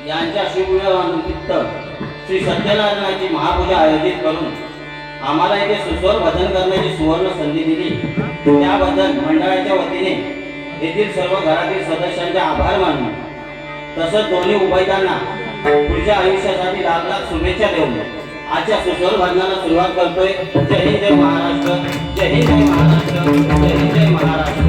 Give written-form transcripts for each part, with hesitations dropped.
यांच्या शिवनिमित्त श्री सत्यनारायणाची महापूजा आयोजित करून आम्हाला इथे सुस्वर भजन करण्याची सुवर्ण संधी दिली त्याबद्दल मंडळाच्या वतीने येथील सर्व घरातील सदस्यांचे आभार मानतो. तसंच दोन्ही उभयतांना पुढच्या आयुष्यासाठी लाख लाख शुभेच्छा देऊन आजच्या सुस्वर भजनाला सुरुवात करतोय. जय हिंद जय महाराष्ट्र, जय हिंद जय महाराष्ट्र, जय हिंद जय महाराष्ट्र.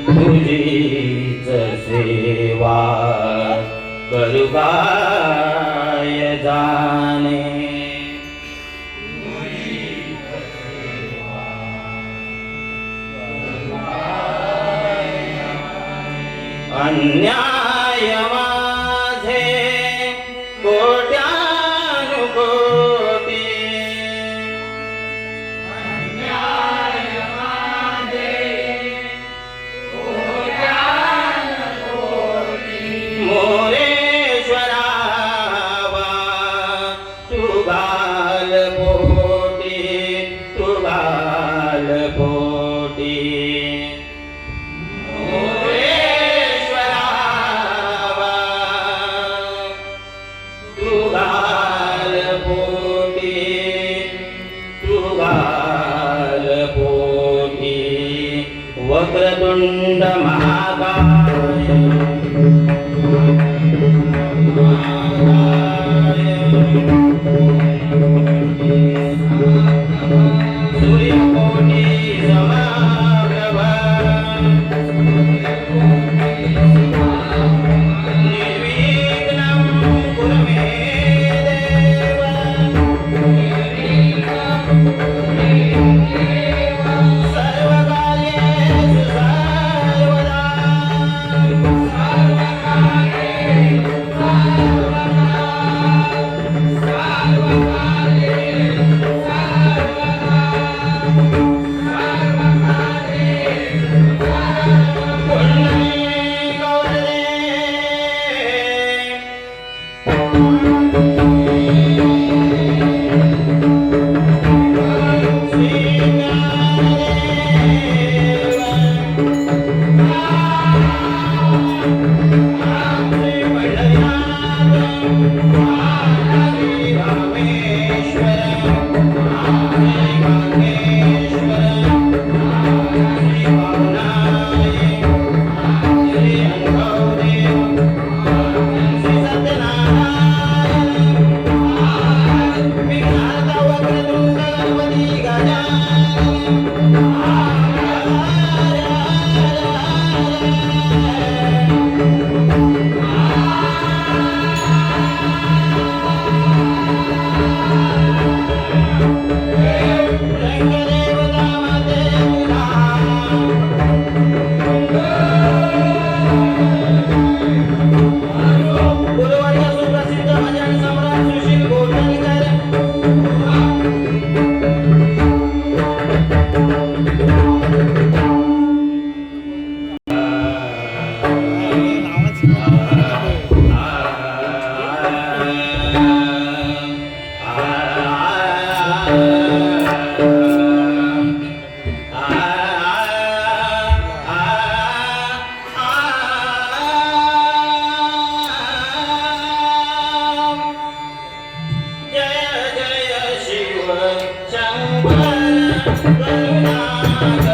तुझीच सेवा करू काय जाणे, अन्याय माझे कोट्यानुकोटी, वक्रतुंड महाकाय सूर्यकोटि समप्रभ निर्विघ्नं कुरु मे देव, सर्वकार्येषु सर्वदा करुणा